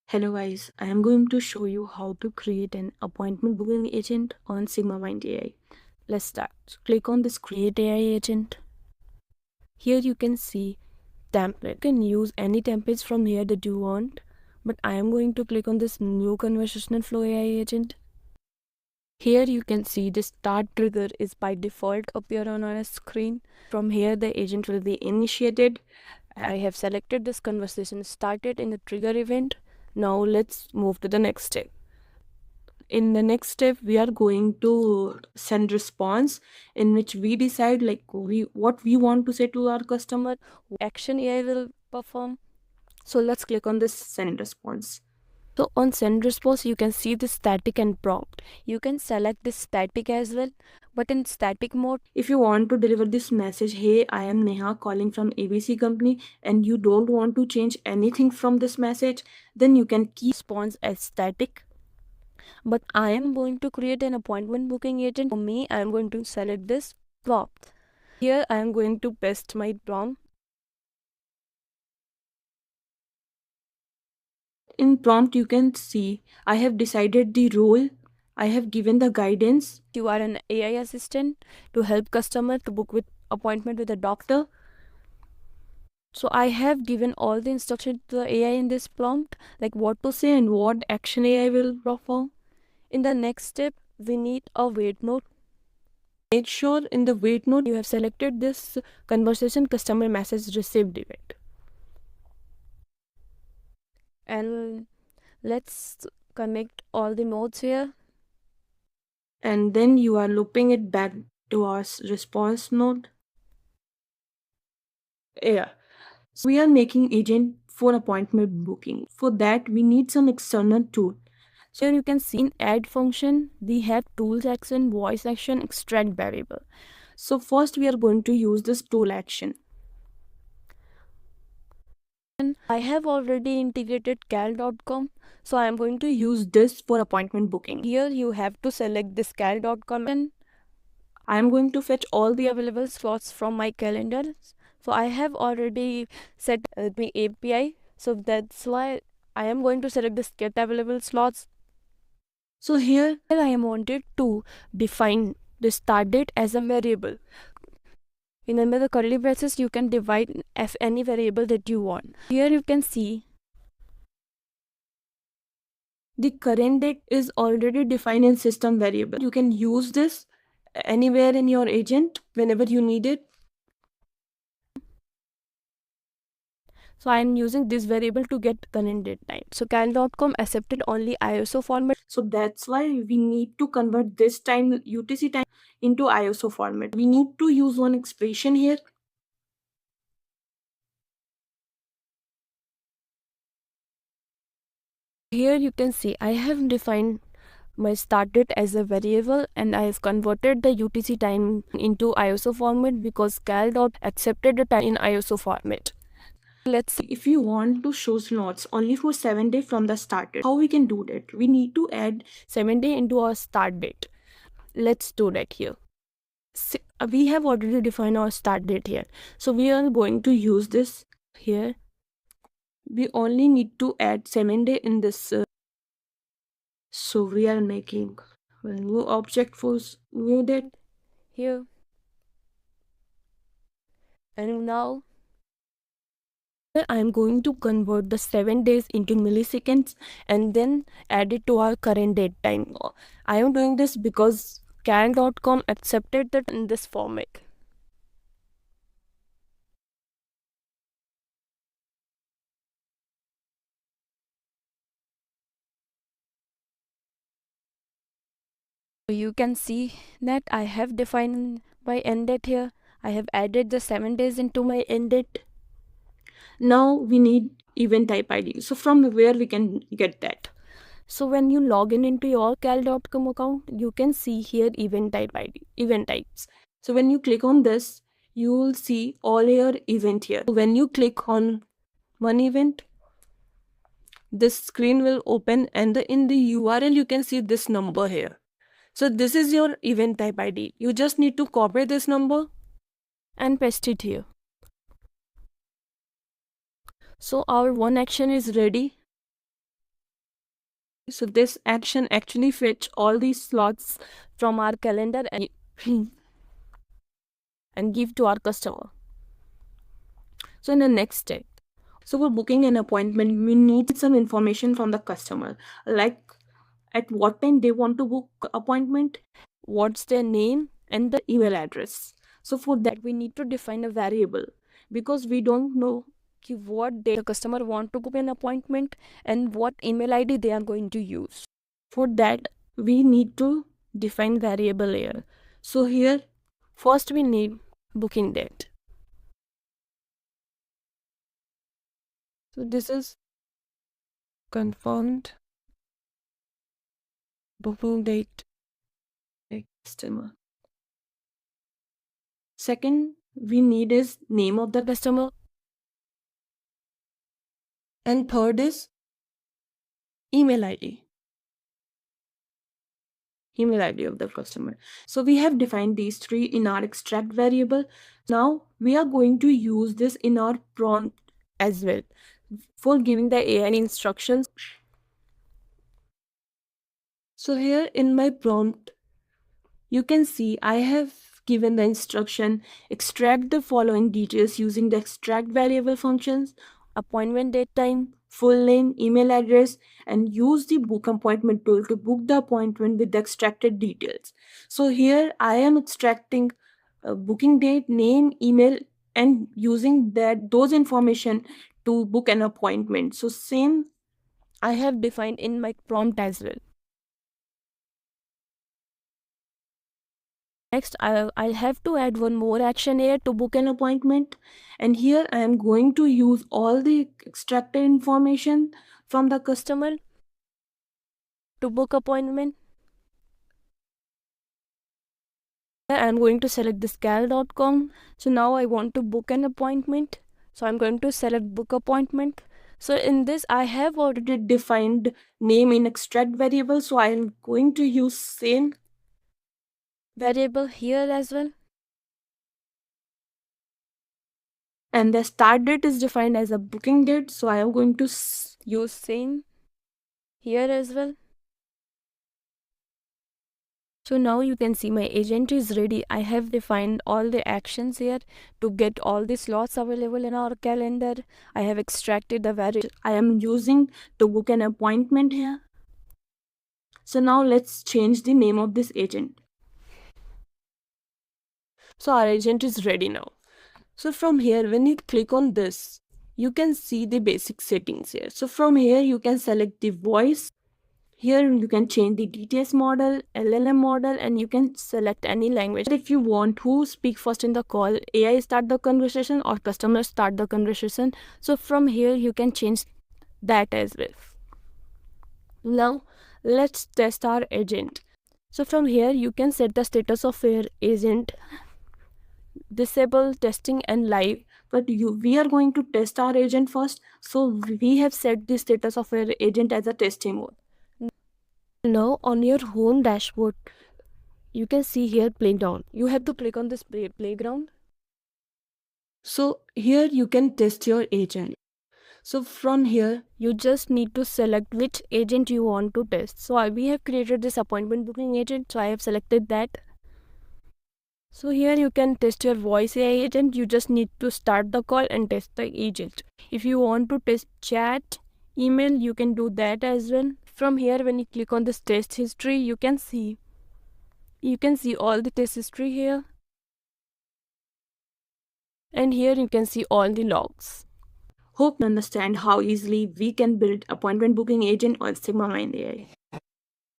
Hello guys, I am going to show you how to create an appointment booking agent on SigmaMind AI. Let's start. So click on this create AI agent. Here you can see template. You can use any templates from here that you want, but I am going to click on this new conversational flow AI agent. Here you can see the start trigger is by default appear on our screen. From here the agent will be initiated. I have selected this conversation started in the trigger event. Now let's move to the next step. In the next step, we are going to send response in which we decide what we want to say to our customer. Action AI will perform. So let's click on this send response. So on send response, you can see the static and prompt. You can select this static as well, but in static mode, if you want to deliver this message, hey, I am Neha calling from ABC company, and you don't want to change anything from this message, then you can keep response as static. But I am going to create an appointment booking agent. For me, I am going to select this prompt. Here I am going to paste my prompt. In prompt, you can see I have decided the role. I have given the guidance. You are an AI assistant to help customer to book with appointment with a doctor. So I have given all the instructions to the AI in this prompt, like what to say and what action AI will perform. In the next step, we need a wait note. Make sure in the wait note you have selected this conversation customer message received event. And let's connect all the nodes here. And then you are looping it back to our response node. Yeah. So we are making agent for appointment booking. For that, we need some external tool. So here you can see in add function, we have tools action, voice action, extract variable. So first we are going to use this tool action. And I have already integrated cal.com, so I am going to use this for appointment booking. Here you have to select this cal.com and I am going to fetch all the available slots from my calendar. So I have already set my API, so that's why I am going to select this get available slots. So here I am wanted to define the start date as a variable. Remember the curly braces, you can divide any variable that you want. Here you can see the current date is already defined in system variable. You can use this anywhere in your agent whenever you need it. So I am using this variable to get current date time. So cal.com accepted only ISO format. So that's why we need to convert this time UTC time into ISO format. We need to use one expression here. Here you can see I have defined my start date as a variable and I have converted the UTC time into ISO format because cal accepted the time in ISO format. Let's see if you want to show slots only for 7 days from the start date. How we can do that? We need to add 7 days into our start date. Let's do that here. We have already defined our start date here. So we are going to use this here. We only need to add 7 days in this. So we are making a new object for new date here. And now I am going to convert the 7 days into milliseconds and then add it to our current date time. I am doing this because cal.com accepted that in this format. You can see that I have defined my end date here. I have added the 7 days into my end date. Now we need event type ID. So from where we can get that? So when you log in into your cal.com account, you can see here event type ID, event types. So when you click on this, you will see all your event here. When you click on one event, this screen will open and in the URL you can see this number here. So this is your event type ID. You just need to copy this number and paste it here. So our one action is ready. So this action actually fetch all these slots from our calendar and give to our customer. So in the next step, so for booking an appointment, we need some information from the customer, like at what time they want to book appointment, what's their name, and the email address. So for that, we need to define a variable because we don't know what day the customer want to book an appointment and what email ID they are going to use. For that, we need to define variable here. So here, first we need booking date. So this is confirmed booking date customer. Second, we need is name of the customer. And third is email ID. Email ID of the customer. So we have defined these three in our extract variable. Now we are going to use this in our prompt as well for giving the AI instructions. So here in my prompt, you can see I have given the instruction extract the following details using the extract variable functions: appointment date, time, full name, email address, and use the book appointment tool to book the appointment with the extracted details. So here I am extracting booking date, name, email, and using those information to book an appointment. So same I have defined in my prompt as well. Next, I'll have to add one more action here to book an appointment. And here I am going to use all the extracted information from the customer to book appointment. I'm going to select this cal.com. So now I want to book an appointment. So I'm going to select book appointment. So in this, I have already defined name in extract variable. So I am going to use same variable here as well. And the start date is defined as a booking date. So I am going to use same here as well. So now you can see my agent is ready. I have defined all the actions here to get all the slots available in our calendar. I have extracted the variable I am using to book an appointment here. So now let's change the name of this agent. So our agent is ready now. So from here, when you click on this, you can see the basic settings here. So from here, you can select the voice. Here you can change the DTS model, LLM model, and you can select any language. If you want who speak first in the call, AI start the conversation or customer start the conversation. So from here you can change that as well. Now let's test our agent. So from here you can set the status of your agent, disable, testing, and live. But we are going to test our agent first. So we have set the status of our agent as a testing mode. Now on your home dashboard, you can see here playground. You have to click on this playground. So here you can test your agent. So from here, you just need to select which agent you want to test. So we have created this appointment booking agent. So I have selected that. So here you can test your voice AI agent. You just need to start the call and test the agent. If you want to test chat, email, you can do that as well. From here, when you click on this test history, you can see all the test history here. And here you can see all the logs. Hope you understand how easily we can build appointment booking agent on SigmaMind AI.